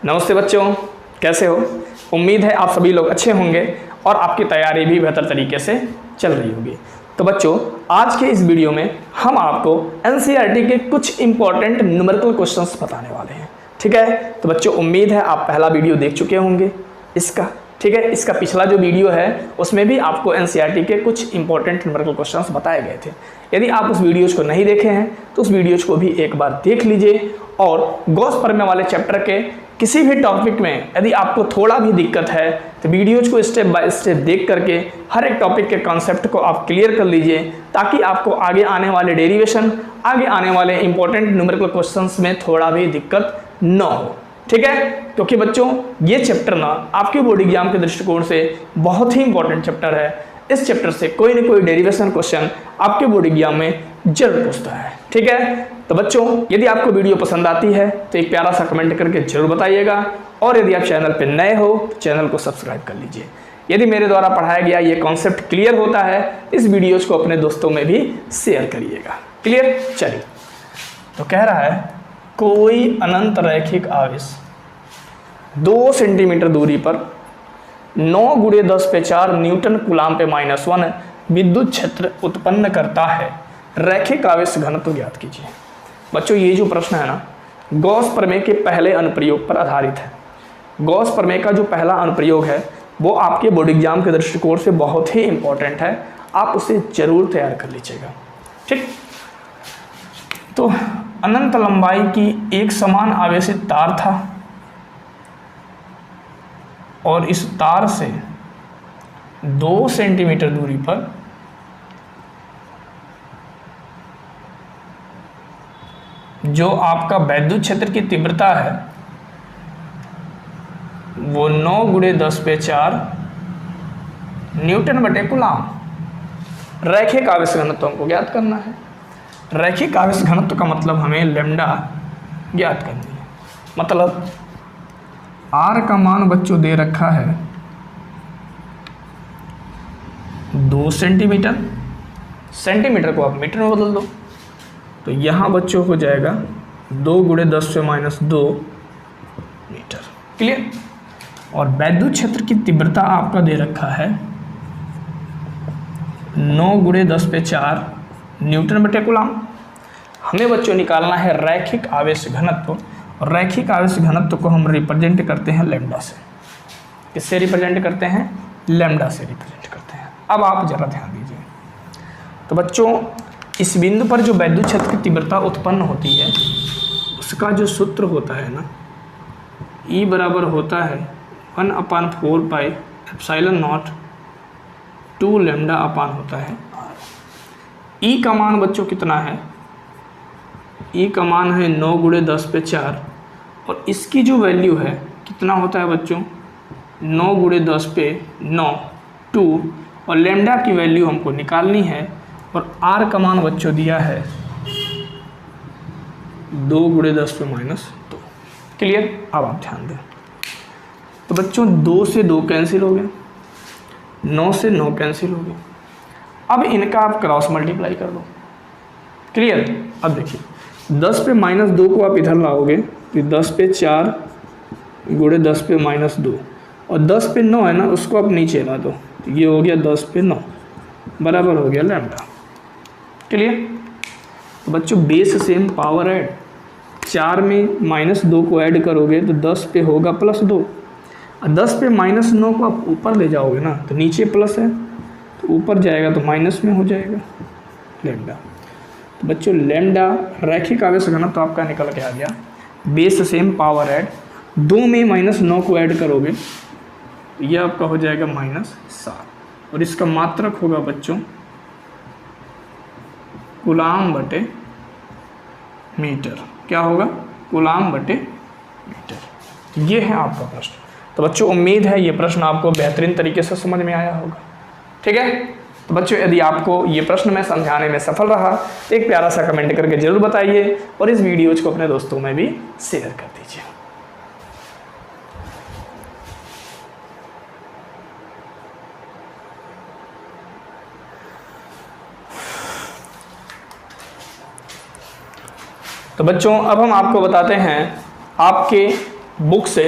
नमस्ते बच्चों, कैसे हो? उम्मीद है आप सभी लोग अच्छे होंगे और आपकी तैयारी भी बेहतर तरीके से चल रही होगी। तो बच्चों, आज के इस वीडियो में हम आपको एनसीईआरटी के कुछ इंपॉर्टेंट न्यूमेरिकल क्वेश्चंस बताने वाले हैं। ठीक है, तो बच्चों उम्मीद है आप पहला वीडियो देख चुके होंगे इसका। ठीक है, इसका पिछला जो वीडियो है उसमें भी आपको एनसीईआरटी के कुछ इंपॉर्टेंट न्यूमेरिकल क्वेश्चंस बताए गए थे। यदि आप उस वीडियोज को नहीं देखे हैं तो उस वीडियोज को भी एक बार देख लीजिए और गॉस प्रमेय वाले चैप्टर के किसी भी टॉपिक में यदि आपको थोड़ा भी दिक्कत है तो वीडियोज को स्टेप बाय स्टेप देख करके हर एक टॉपिक के कॉन्सेप्ट को आप क्लियर कर लीजिए, ताकि आपको आगे आने वाले डेरिवेशन, आगे आने वाले इंपॉर्टेंट न्यूमेरिकल क्वेश्चंस में थोड़ा भी दिक्कत न हो। ठीक है, क्योंकि बच्चों ये चैप्टर ना आपके बोर्ड एग्जाम के दृष्टिकोण से बहुत ही इंपॉर्टेंट चैप्टर है। इस चैप्टर से कोई ना कोई डेरिवेशन क्वेश्चन आपके बोर्ड एग्जाम में जरूर पूछता है। ठीक है, तो बच्चों यदि आपको वीडियो पसंद आती है तो एक प्यारा सा कमेंट करके जरूर बताइएगा, और यदि आप चैनल पर नए हो तो चैनल को सब्सक्राइब कर लीजिए। यदि मेरे द्वारा पढ़ाया गया ये कॉन्सेप्ट क्लियर होता है, इस वीडियोज को अपने दोस्तों में भी शेयर करिएगा। क्लियर? चलिए, तो कह रहा है कोई अनंत रैखिक आवेश 2 सेंटीमीटर दूरी पर 9 × 10⁴ न्यूटन कूलाम पे -1 विद्युत क्षेत्र उत्पन्न करता है, रैखिक आवेश घनत्व ज्ञात कीजिए। बच्चों ये जो प्रश्न है ना, गॉस प्रमेय के पहले अनुप्रयोग पर आधारित है। गॉस प्रमेय का जो पहला अनुप्रयोग है वो आपके बोर्ड एग्जाम के दृष्टिकोण से बहुत ही इंपॉर्टेंट है, आप उसे जरूर तैयार कर लीजिएगा। ठीक, तो अनंत लंबाई की एक समान आवेशित तार था और इस तार से 2 सेंटीमीटर दूरी पर जो आपका वैद्युत क्षेत्र की तीव्रता है वो 9 × 10⁴ न्यूटन बटे कूलाम। रैखिक आवेश घनत्व हमको ज्ञात करना है। रैखिक आवेश घनत्व का मतलब हमें लैम्डा ज्ञात करनी है। मतलब आर का मान बच्चों दे रखा है 2 सेंटीमीटर, सेंटीमीटर को आप मीटर में बदल दो तो यहाँ बच्चों हो जाएगा 2 × 10⁻² मीटर। क्लियर? और वैद्युत क्षेत्र की तीव्रता आपका दे रखा है 9 × 10⁴ न्यूटन बटे कूलाम। हमें बच्चों निकालना है रैखिक आवेश घनत्व, और रैखिक आवेश घनत्व को हम रिप्रेजेंट करते हैं लैम्डा से। किससे रिप्रेजेंट करते हैं? लैम्डा से रिप्रेजेंट करते हैं। अब आप जरा ध्यान दीजिए। तो बच्चों इस बिंदु पर जो वैद्युत क्षेत्र की तीव्रता उत्पन्न होती है उसका जो सूत्र होता है ना, E बराबर होता है 1/4 पाई एप्सिलॉन नॉट 2 लैम्डा अपान होता है R। E का मान बच्चों कितना है? E का मान है 9 × 10⁴, और इसकी जो वैल्यू है कितना होता है बच्चों? 9 × 10⁹ 2, और लैम्डा की वैल्यू हमको निकालनी है, और R का मान बच्चों दिया है 2 × 10⁻²। क्लियर? अब आप ध्यान दें। तो बच्चों 2 से 2 कैंसिल हो गए, 9 से 9 कैंसिल हो गए। अब इनका आप क्रॉस मल्टीप्लाई कर दो। क्लियर? अब देखिए 10 पे -2 को आप इधर लाओगे तो 10 पे 4 × 10 पे -2, और 10 पे 9 है ना, उसको आप नीचे ला दो तो ये हो गया 10 पे 9 बराबर हो गया लैम्डा। क्लियर? तो बच्चों बेस सेम पावर ऐड, 4 में -2 को ऐड करोगे तो 10 पे होगा +2, और 10 पे -9 को आप ऊपर ले जाओगे ना तो नीचे प्लस है तो ऊपर जाएगा तो माइनस में हो जाएगा लैम्डा। तो बच्चों लैम्डा रैखिक आवेश घनत्व तो आपका निकल के आ गया। बेस सेम पावर ऐड, 2 में -9 को ऐड करोगे तो यह आपका हो जाएगा -7, और इसका मात्रक होगा बच्चों कूलाम बटे मीटर। क्या होगा? कूलाम बटे मीटर। ये है आपका प्रश्न। तो बच्चों उम्मीद है ये प्रश्न आपको बेहतरीन तरीके से समझ में आया होगा। ठीक है, तो बच्चों यदि आपको ये प्रश्न मैं समझाने में सफल रहा तो एक प्यारा सा कमेंट करके जरूर बताइए, और इस वीडियोज को अपने दोस्तों में भी शेयर कर दीजिए। तो बच्चों अब हम आपको बताते हैं आपके बुक से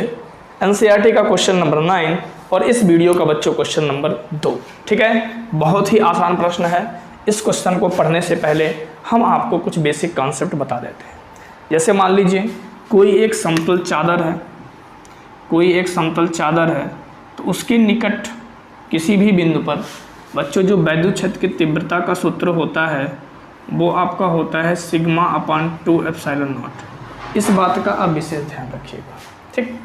एनसीईआरटी का क्वेश्चन नंबर 9 और इस वीडियो का बच्चों क्वेश्चन नंबर 2। ठीक है, बहुत ही आसान प्रश्न है। इस क्वेश्चन को पढ़ने से पहले हम आपको कुछ बेसिक कॉन्सेप्ट बता देते हैं। जैसे मान लीजिए कोई एक समतल चादर है, तो उसके निकट किसी भी बिंदु पर बच्चों जो वैद्युत क्षेत्र की तीव्रता का सूत्र होता है वो आपका होता है सिग्मा अपान 2 एप्सिलॉन नॉट। इस बात का आप विशेष ध्यान रखिएगा। ठीक,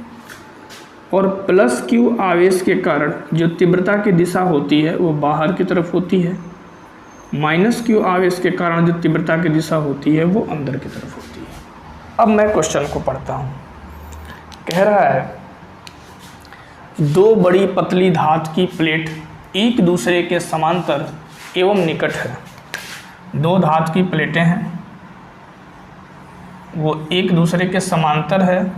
और प्लस क्यू आवेश के कारण जो तीव्रता की दिशा होती है वो बाहर की तरफ होती है, माइनस क्यू आवेश के कारण जो तीव्रता की दिशा होती है वो अंदर की तरफ होती है। अब मैं क्वेश्चन को पढ़ता हूँ। कह रहा है दो बड़ी पतली धातु की प्लेट एक दूसरे के समांतर एवं निकट है। दो धातु की प्लेटें हैं, वो एक दूसरे के समांतर है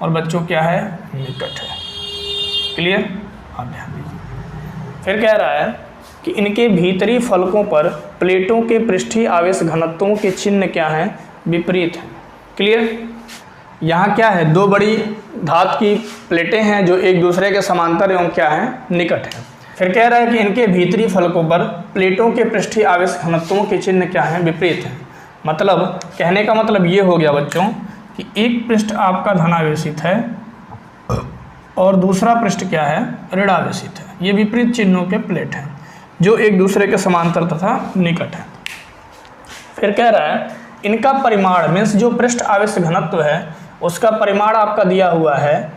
और बच्चों क्या है, निकट है। क्लियर? आप ध्यान दीजिए। फिर कह रहा है कि इनके भीतरी फलकों पर प्लेटों के पृष्ठीय आवेश घनत्वों के चिन्ह क्या हैं, विपरीत हैं। क्लियर? यहाँ क्या है, दो बड़ी धातु की प्लेटें हैं जो एक दूसरे के समांतर एवं क्या है, निकट है। फिर कह रहा है कि इनके भीतरी फलकों पर प्लेटों के पृष्ठीय आवेश घनत्वों के चिन्ह क्या हैं, विपरीत हैं। मतलब कहने का मतलब ये हो गया बच्चों कि एक पृष्ठ आपका धनावेशित है और दूसरा पृष्ठ क्या है, ऋणावेशित है। ये विपरीत चिन्हों के प्लेट हैं जो एक दूसरे के समांतर तथा निकट हैं। फिर कह रहा है इनका परिमाण मीन्स जो पृष्ठ आवेश घनत्व है उसका परिमाण आपका दिया हुआ है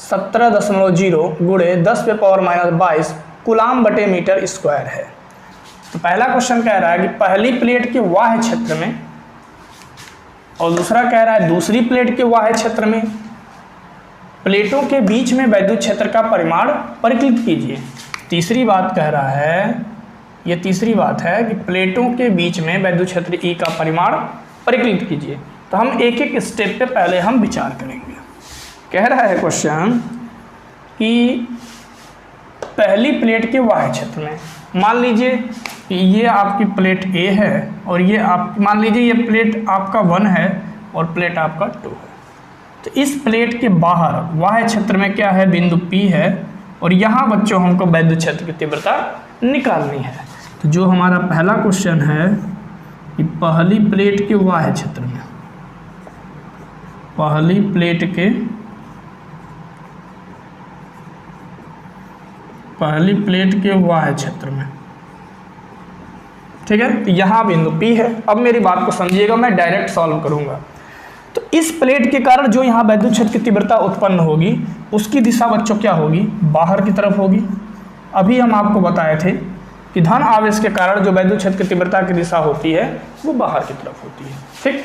17.0 गुणे 10⁻⁻22 कूलाम बटे मीटर स्क्वायर है। तो पहला क्वेश्चन कह रहा है कि पहली प्लेट के बाह्य क्षेत्र में और दूसरा कह रहा है दूसरी प्लेट के बाह्य क्षेत्र में प्लेटों के बीच में वैद्युत क्षेत्र का परिमाण परिकलित कीजिए। तीसरी बात कह रहा है, ये तीसरी बात है कि प्लेटों के बीच में वैद्युत क्षेत्र E का परिमाण परिकलित कीजिए। तो हम एक एक स्टेप पे पहले हम विचार करेंगे। कह रहा है क्वेश्चन कि पहली प्लेट के बाह्य क्षेत्र में मान लीजिए ये आपकी प्लेट A है और ये आप मान लीजिए ये प्लेट आपका 1 है और प्लेट आपका 2 है। तो इस प्लेट के बाहर बाह्य क्षेत्र में क्या है, बिंदु P है और यहाँ बच्चों हमको वैद्युत क्षेत्र की तीव्रता निकालनी है। तो जो हमारा पहला क्वेश्चन है कि पहली प्लेट के बाह्य क्षेत्र में, पहली प्लेट के बाह्य क्षेत्र में, ठीक है, तो यहाँ बिंदु P है। अब मेरी बात को समझिएगा, मैं डायरेक्ट सॉल्व करूँगा। तो इस प्लेट के कारण जो यहाँ वैद्युत क्षेत्र की तीव्रता उत्पन्न होगी उसकी दिशा बच्चों क्या होगी, बाहर की तरफ होगी। अभी हम आपको बताए थे कि धन आवेश के कारण जो वैद्युत क्षेत्र की तीव्रता की दिशा होती है वो बाहर की तरफ होती है। ठीक,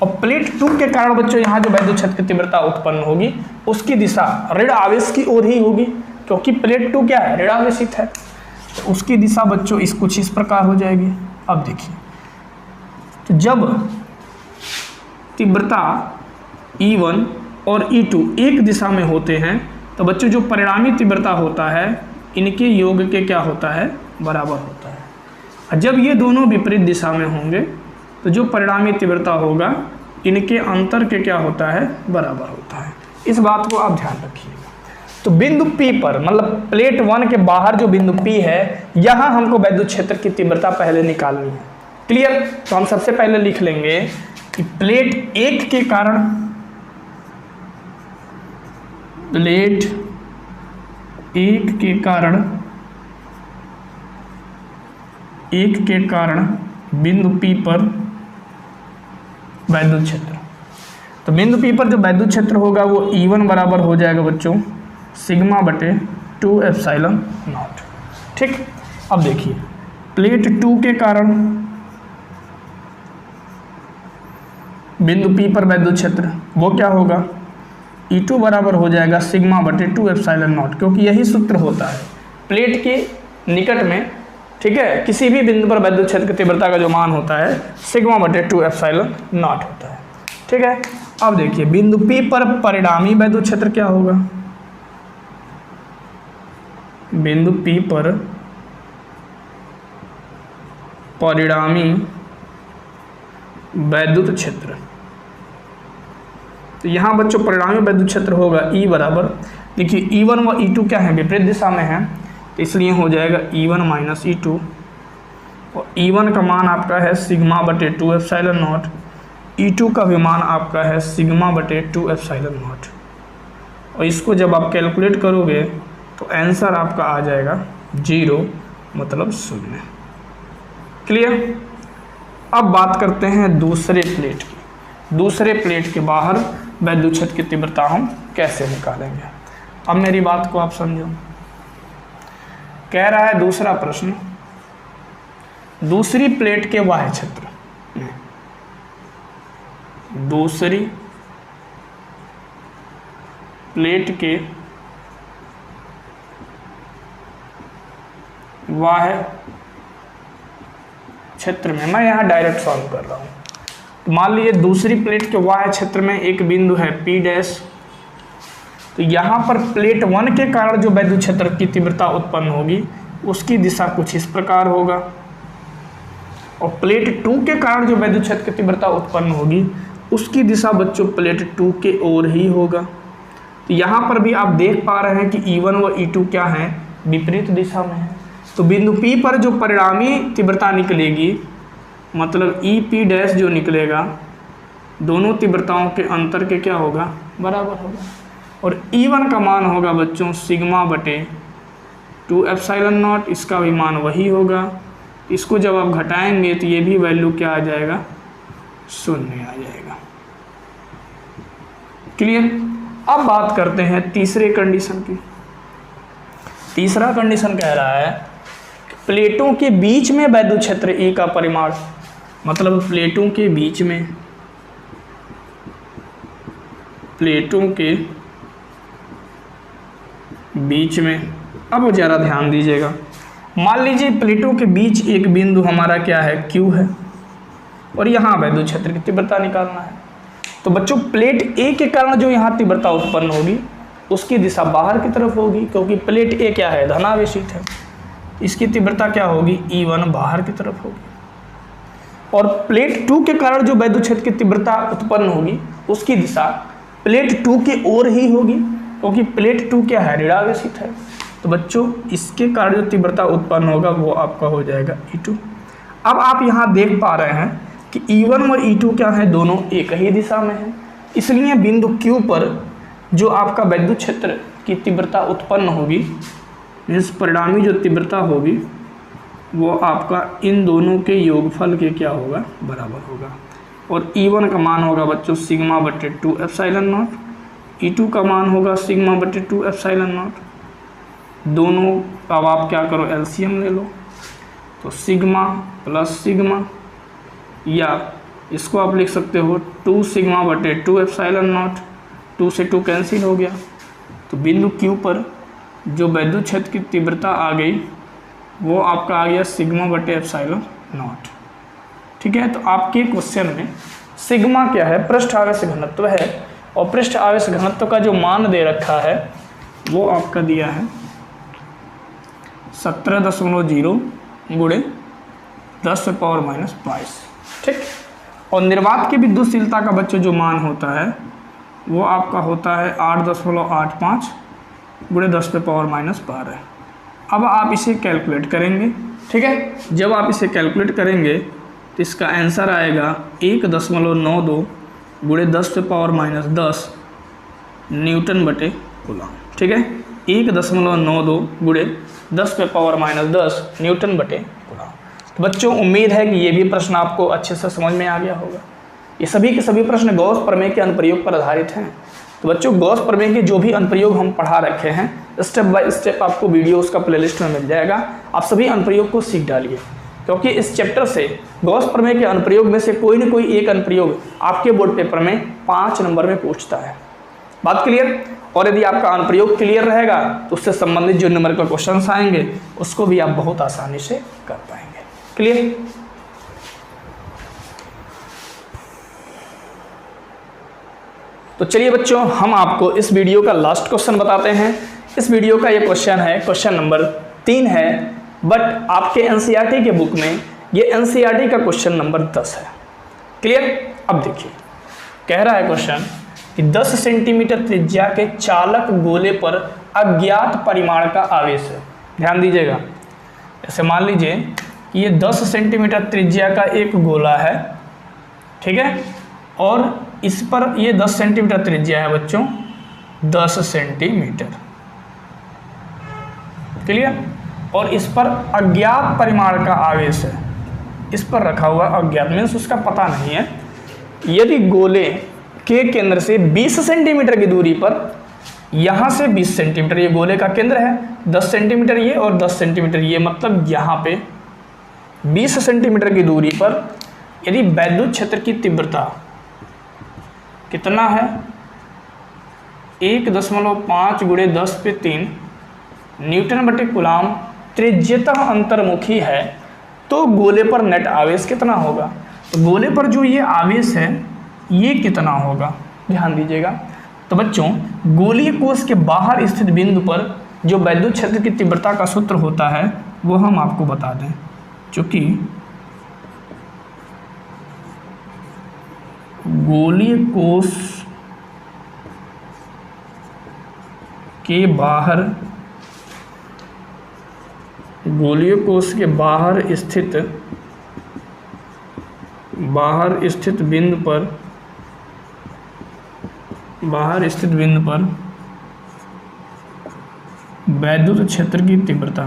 और प्लेट 2 के कारण बच्चों यहाँ जो वैद्युत क्षेत्र की तीव्रता उत्पन्न होगी उसकी दिशा ऋण आवेश की ओर ही होगी, क्योंकि प्लेट 2 क्या है, ऋण आवेशित है। तो उसकी दिशा बच्चों कुछ इस प्रकार हो जाएगी। अब देखिए, तो जब तीव्रता E1 और E2 एक दिशा में होते हैं तो बच्चों जो परिणामी तीव्रता होता है इनके योग के क्या होता है, बराबर होता है। और जब ये दोनों विपरीत दिशा में होंगे तो जो परिणामी तीव्रता होगा इनके अंतर के क्या होता है, बराबर होता है। इस बात को आप ध्यान रखिएगा। तो बिंदु P पर मतलब प्लेट 1 के बाहर जो बिंदु P है यहाँ हमको वैद्युत क्षेत्र की तीव्रता पहले निकालनी है। क्लियर? तो हम सबसे पहले लिख लेंगे कि प्लेट 1 के कारण, प्लेट 1 के कारण बिंदु P पर वैद्युत क्षेत्र। तो बिंदु P पर जो वैद्युत क्षेत्र होगा वो E1 बराबर हो जाएगा बच्चों सिग्मा बटे 2 एप्सिलॉन नॉट। ठीक, अब देखिए प्लेट 2 के कारण बिंदु P पर वैद्युत क्षेत्र वो क्या होगा, E2 बराबर हो जाएगा सिग्मा बटे 2 एप्सिलॉन नॉट, क्योंकि यही सूत्र होता है प्लेट के निकट में। ठीक है, किसी भी बिंदु पर वैद्युत क्षेत्र की तीव्रता का जो मान होता है सिग्मा बटे 2 एप्सिलॉन नॉट होता है। ठीक है, अब देखिए बिंदु P पर परिणामी वैद्युत क्षेत्र क्या होगा, बिंदु P पर परिणामी वैद्युत क्षेत्र तो यहाँ बच्चों परिणामी वैद्युत क्षेत्र होगा E बराबर, देखिए E1 व E2 क्या है, विपरीत दिशा में है, तो इसलिए हो जाएगा E1 माइनस E2, और E1 का मान आपका है सिग्मा बटे 2 एप्सिलॉन नॉट, E2 का भी मान आपका है सिग्मा बटे 2 एप्सिलॉन नॉट, और इसको जब आप कैलकुलेट करोगे तो आंसर आपका आ जाएगा 0, मतलब 0। क्लियर। अब बात करते हैं दूसरे प्लेट की। दूसरे प्लेट के बाहर वैद्युत क्षेत्र की तीव्रता हम कैसे निकालेंगे। अब मेरी बात को आप समझो। कह रहा है दूसरा प्रश्न, दूसरी प्लेट के बाह्य क्षेत्र में, दूसरी प्लेट के बाह्य क्षेत्र में, मैं यहाँ डायरेक्ट सॉल्व कर रहा हूँ। तो मान लीजिए दूसरी प्लेट के बाह्य क्षेत्र में एक बिंदु है P डैश, तो यहाँ पर प्लेट 1 के कारण जो वैद्युत क्षेत्र की तीव्रता उत्पन्न होगी उसकी दिशा कुछ इस प्रकार होगा, और प्लेट 2 के कारण जो वैद्युत क्षेत्र की तीव्रता उत्पन्न होगी उसकी दिशा बच्चों प्लेट 2 के ओर ही होगा। तो यहाँ पर भी आप देख पा रहे हैं कि E1 व E2 क्या है, विपरीत दिशा में है। तो बिंदु P पर जो परिणामी तीव्रता निकलेगी, मतलब EP डैश जो निकलेगा, दोनों तीव्रताओं के अंतर के क्या होगा, बराबर होगा, और E1 का मान होगा बच्चों सिग्मा बटे 2 एप्सिलॉन नॉट, इसका भी मान वही होगा। इसको जब आप घटाएंगे तो ये भी वैल्यू क्या आ जाएगा, 0 आ जाएगा। क्लियर। अब बात करते हैं तीसरे कंडीशन की। तीसरा कंडीशन कह रहा है प्लेटों के बीच में वैद्युत क्षेत्र E का परिमाण, मतलब प्लेटों के बीच में, प्लेटों के बीच में। अब ज़रा ध्यान दीजिएगा, मान लीजिए प्लेटों के बीच एक बिंदु हमारा क्या है, Q है, और यहाँ वैद्युत क्षेत्र की तीव्रता निकालना है। तो बच्चों प्लेट A के कारण जो यहाँ तीव्रता उत्पन्न होगी उसकी दिशा बाहर की तरफ होगी, क्योंकि प्लेट A क्या है, धनावेशित है, इसकी तीव्रता क्या होगी, E1 बाहर की तरफ होगी। और प्लेट 2 के कारण जो वैद्युत क्षेत्र की तीव्रता उत्पन्न होगी उसकी दिशा प्लेट 2 की ओर ही होगी, क्योंकि प्लेट 2 क्या है, ऋणावेशित है। तो बच्चों इसके कारण जो तीव्रता उत्पन्न होगा वो आपका हो जाएगा E2। अब आप यहाँ देख पा रहे हैं कि E1 और E2 क्या है, दोनों एक ही दिशा में है, इसलिए बिंदु Q पर जो आपका वैद्युत क्षेत्र की तीव्रता उत्पन्न होगी, इस परिणामी जो तीव्रता होगी वो आपका इन दोनों के योगफल के क्या होगा, बराबर होगा। और E1 का मान होगा बच्चों सिग्मा बटे 2 एप्सिलॉन नॉट, E2 का मान होगा सिग्मा बटे 2 एप्सिलॉन नॉट। दोनों का आप क्या करो, एलसीएम ले लो, तो सिग्मा प्लस सिग्मा, या इसको आप लिख सकते हो 2 सिग्मा बटे 2 एप्सिलॉन नॉट, 2 से 2 कैंसिल हो गया। तो बिंदु Q पर जो वैद्युत क्षेत्र की तीव्रता आ गई वो आपका आ गया सिग्मा बटे एप्सिलॉन नॉट। ठीक है। तो आपके क्वेश्चन में सिग्मा क्या है, पृष्ठ आवेश घनत्व है, और पृष्ठ आवेश घनत्व का जो मान दे रखा है वो आपका दिया है 17.0 गुणे 10⁻⁻22। ठीक। और निर्वात की विद्युतशीलता का बच्चों जो मान होता है वो आपका होता है 8.85 गुणे 10⁻12। अब आप इसे कैलकुलेट करेंगे। ठीक है। जब आप इसे कैलकुलेट करेंगे तो इसका आंसर आएगा 1.92 गुणे 10⁻10 न्यूटन बटे कूलम। ठीक है। 1.92 गुणे 10⁻10 न्यूटन बटे कूलम। तो बच्चों उम्मीद है कि ये भी प्रश्न आपको अच्छे से समझ में आ गया होगा। ये सभी के सभी प्रश्न गॉस प्रमेय के अनुप्रयोग पर आधारित हैं। तो बच्चों गॉस प्रमेय के जो भी अनुप्रयोग हम पढ़ा रखे हैं स्टेप बाय स्टेप आपको वीडियोस का प्लेलिस्ट में मिल जाएगा। आप सभी अनुप्रयोग को सीख डालिए, क्योंकि इस चैप्टर से गॉस प्रमेय के अनुप्रयोग में से कोई न कोई एक अनुप्रयोग आपके बोर्ड पेपर में 5 नंबर में पूछता है। बात क्लियर। और यदि आपका अनुप्रयोग क्लियर रहेगा तो उससे संबंधित जो न्यूमेरिकल क्वेश्चंस आएंगे उसको भी आप बहुत आसानी से कर पाएंगे। क्लियर। तो चलिए बच्चों हम आपको इस वीडियो का लास्ट क्वेश्चन बताते हैं। इस वीडियो का ये क्वेश्चन है, क्वेश्चन नंबर 3 है, बट आपके एनसीईआरटी के बुक में ये एनसीईआरटी का क्वेश्चन नंबर 10 है। क्लियर। अब देखिए कह रहा है क्वेश्चन कि 10 सेंटीमीटर त्रिज्या के चालक गोले पर अज्ञात परिमाण का आवेश है। ध्यान दीजिएगा, जैसे मान लीजिए कि ये 10 सेंटीमीटर त्रिज्या का एक गोला है, ठीक है, और इस पर ये 10 सेंटीमीटर त्रिज्या है बच्चों, 10 सेंटीमीटर, क्लियर। और इस पर अज्ञात परिमाण का आवेश है, इस पर रखा हुआ अज्ञात मीन्स उसका पता नहीं है। यदि गोले के केंद्र से 20 सेंटीमीटर की दूरी पर, यहाँ से 20 सेंटीमीटर ये गोले का केंद्र है, 10 सेंटीमीटर ये और 10 सेंटीमीटर ये, मतलब यहाँ पे 20 सेंटीमीटर की दूरी पर यदि वैद्युत क्षेत्र की तीव्रता कितना है, 1.5 गुणे 10⁻³ न्यूटन बटे कूलाम त्रिज्यतः अंतर्मुखी है, तो गोले पर नेट आवेश कितना होगा। तो गोले पर जो ये आवेश है ये कितना होगा, ध्यान दीजिएगा। तो बच्चों गोलीय कोश के बाहर स्थित बिंदु पर जो वैद्युत क्षेत्र की तीव्रता का सूत्र होता है वो हम आपको बता दें। चूँकि गोलीय कोश के बाहर, गोलीय कोश के बाहर स्थित बिंदु पर वैद्युत क्षेत्र की तीव्रता,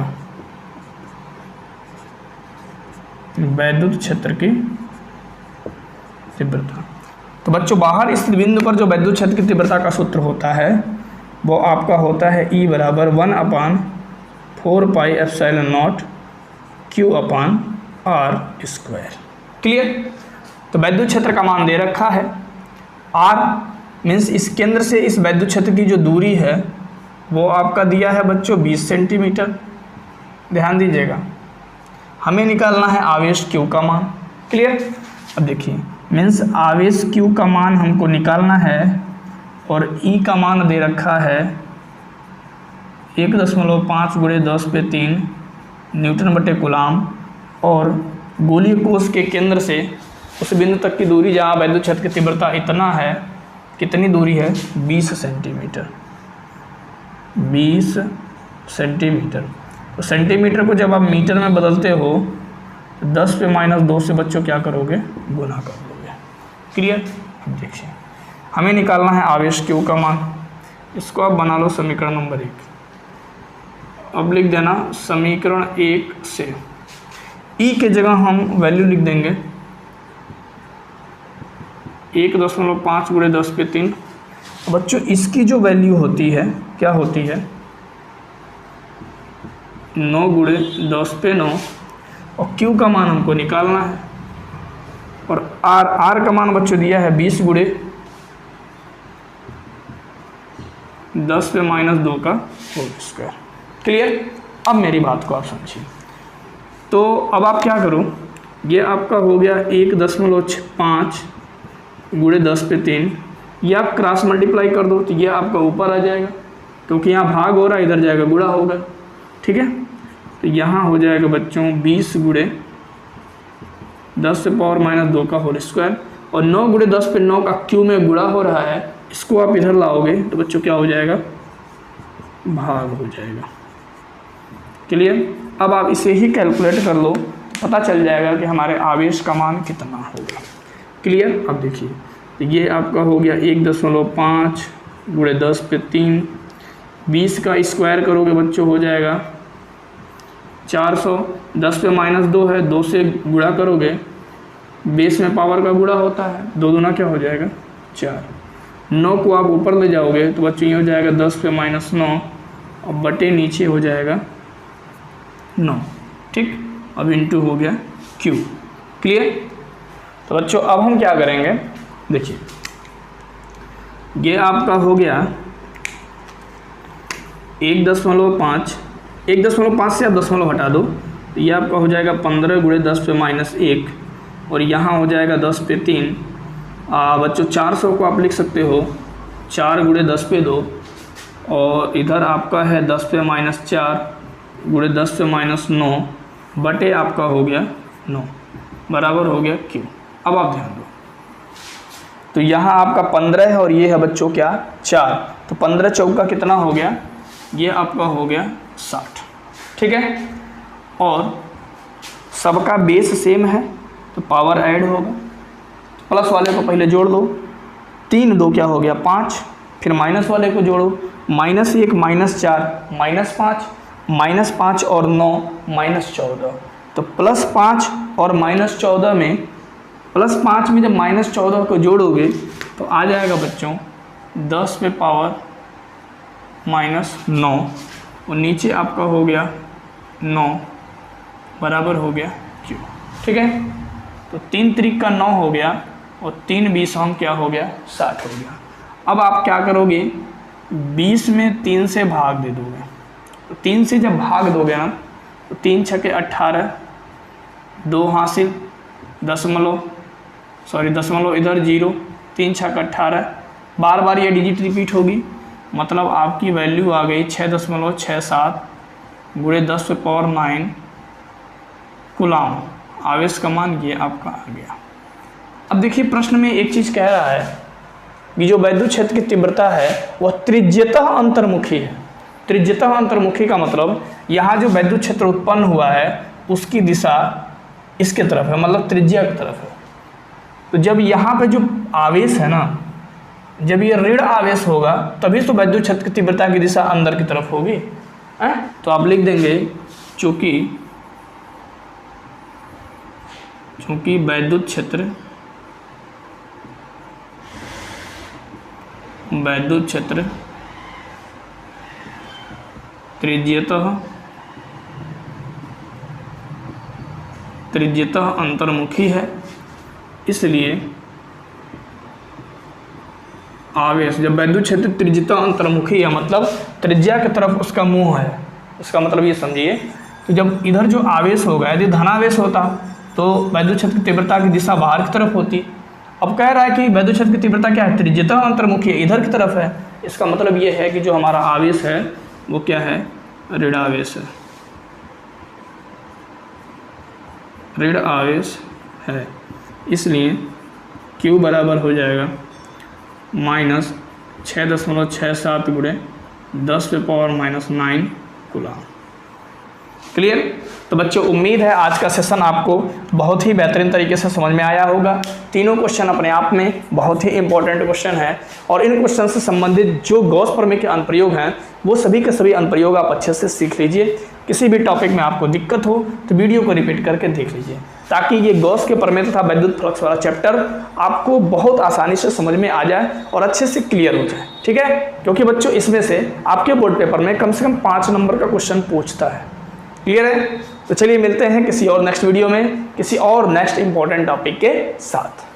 तो बच्चों बाहर स्थित बिंदु पर जो वैद्युत क्षेत्र की तीव्रता का सूत्र होता है वो आपका होता है E बराबर 1/4πε0 Q/r²। क्लियर। तो वैद्युत क्षेत्र का मान दे रखा है, R मीन्स इस केंद्र से इस वैद्युत क्षेत्र की जो दूरी है वो आपका दिया है बच्चों 20 सेंटीमीटर। ध्यान दीजिएगा, हमें निकालना है आवेश Q का मान। क्लियर। अब देखिए मीन्स आवेश Q का मान हमको निकालना है और E का मान दे रखा है 1.5 गुणे 10⁻³ न्यूटन बटे कूलाम, और गोलीय कोश के केंद्र से उस बिंदु तक की दूरी जहाँ वैद्युत क्षेत्र की तीव्रता इतना है, कितनी दूरी है 20 सेंटीमीटर। 20 सेंटीमीटर, तो सेंटीमीटर को जब आप मीटर में बदलते हो तो 10⁻² से बच्चों क्या करोगे, गुना कर लोगे। क्लियर। अब देखिए हमें निकालना है आवेश Q का मान, इसको आप बना लो समीकरण नंबर 1। अब लिख देना समीकरण 1 से E के जगह हम वैल्यू लिख देंगे 1.5 गुणे 10⁻³ बच्चों इसकी जो वैल्यू होती है क्या होती है 9 गुणे 10⁻9, और Q का मान हमको निकालना है, और R का मान बच्चों दिया है 20 गुणे 10⁻² का होल स्क्वायर। क्लियर। अब मेरी बात को आप समझिए, तो अब आप क्या करो, ये आपका हो गया 1.5 गुणे 10⁻³ ये आप क्रॉस मल्टीप्लाई कर दो तो ये आपका ऊपर आ जाएगा, क्योंकि यहाँ भाग हो रहा है, इधर जाएगा गुणा होगा। ठीक है, तो यहाँ हो जाएगा बच्चों 20 गुणे 10⁻² का होल स्क्वायर, और 9 गुणे 10⁻9 का Q में गुणा हो रहा है, इसको आप इधर लाओगे तो बच्चों क्या हो जाएगा, भाग हो जाएगा। क्लियर। अब आप इसे ही कैलकुलेट कर लो, पता चल जाएगा कि हमारे आवेश का मान कितना होगा। क्लियर। अब देखिए तो ये आपका हो गया 1.5 गुणे 10⁻³ 20 का स्क्वायर करोगे बच्चों हो जाएगा 400, 10⁻² है, 2 से गुणा करोगे, बेस में पावर का गुणा होता है, 2 दूना क्या हो जाएगा 4, 9 को आप ऊपर ले जाओगे तो बच्चों ये हो जाएगा 10⁻9 और बटे नीचे हो जाएगा 9। ठीक, अब इंटू हो गया Q। क्लियर। तो बच्चों अब हम क्या करेंगे, देखिए ये आपका हो गया 1.5 से आप दशमलव हटा दो तो ये आपका हो जाएगा 15 गुणे 10⁻⁻1 और यहाँ हो जाएगा 10⁻3। बच्चों 400 को आप लिख सकते हो 4 गुणे 10⁻2 और इधर आपका है 10⁻4 गुणे 10⁻9 बटे आपका हो गया 9 बराबर हो गया Q। अब आप ध्यान दो, तो यहाँ आपका 15 है और ये है बच्चों क्या 4, तो 15 चौका कितना हो गया, ये आपका हो गया 60। ठीक है, और सबका बेस सेम है तो पावर ऐड होगा, प्लस वाले को पहले जोड़ दो, 3 2 क्या हो गया 5, फिर माइनस वाले को जोड़ो, -1 -4 -5 और 9 -14, तो +5 और -14 में, +5 में जब -14 को जोड़ोगे तो आ जाएगा बच्चों 10 पे पावर -9 और नीचे आपका हो गया 9 बराबर हो गया Q। ठीक है, तो 3 त्रिक का 9 हो गया और 3 20 हम क्या हो गया 60 हो गया। अब आप क्या करोगे, 20 में 3 से भाग दे दोगे, तो 3 से जब भाग दोगे ना तो 3 छके 18, 2 हासिल, दशमलव इधर 0, 3 छक 18, बार बार ये डिजिट रिपीट होगी, मतलब आपकी वैल्यू आ गई 6.67 गुणे 10 पे पावर 9 कूलाम। आवेश का मान ये आपका आ गया। अब देखिए प्रश्न में एक चीज़ कह रहा है कि जो वैद्युत क्षेत्र की तीव्रता है वह त्रिज्यतः अंतर्मुखी है। त्रिज्यतः अंतर्मुखी का मतलब यहाँ जो वैद्युत क्षेत्र उत्पन्न हुआ है उसकी दिशा इसके तरफ है, मतलब त्रिज्या की तरफ है। तो जब यहाँ पे जो आवेश है ना, जब ये ऋण आवेश होगा तभी तो वैद्युत क्षेत्र की तीव्रता की दिशा अंदर की तरफ होगी। तो आप लिख देंगे चूँकि वैद्युत क्षेत्र त्रिज्यतः अंतर्मुखी है, इसलिए आवेश, जब वैद्युत क्षेत्र त्रिज्यतः अंतर्मुखी है मतलब त्रिज्या की तरफ उसका मुंह है, इसका मतलब ये समझिए। तो जब इधर जो आवेश होगा, यदि धनावेश होता तो वैद्युत क्षेत्र की तीव्रता की दिशा बाहर की तरफ होती। अब कह रहा है कि वैद्युत क्षेत्र की तीव्रता क्या है, त्रिज्यतः अंतर्मुखी है, इधर की तरफ है। इसका मतलब ये है कि जो हमारा आवेश है वो क्या है, ऋण आवेश है, ऋण आवेश है। इसलिए Q बराबर हो जाएगा -6.67 गुणे 10 पे पावर -9 कूलाम। क्लियर। तो बच्चों उम्मीद है आज का सेशन आपको बहुत ही बेहतरीन तरीके से समझ में आया होगा। तीनों क्वेश्चन अपने आप में बहुत ही इंपॉर्टेंट क्वेश्चन है और इन क्वेश्चन से संबंधित जो गॉस प्रमेय के अनुप्रयोग हैं वो सभी के सभी अनुप्रयोग आप अच्छे से सीख लीजिए। किसी भी टॉपिक में आपको दिक्कत हो तो वीडियो को रिपीट करके देख लीजिए, ताकि ये गॉस के प्रमेय तथा वैद्युत फ्लक्स वाला चैप्टर आपको बहुत आसानी से समझ में आ जाए और अच्छे से क्लियर हो जाए। ठीक है, क्योंकि बच्चों इसमें से आपके बोर्ड पेपर में कम से कम 5 नंबर का क्वेश्चन पूछता है। क्लियर है। तो चलिए मिलते हैं किसी और नेक्स्ट वीडियो में किसी और नेक्स्ट इंपॉर्टेंट टॉपिक के साथ।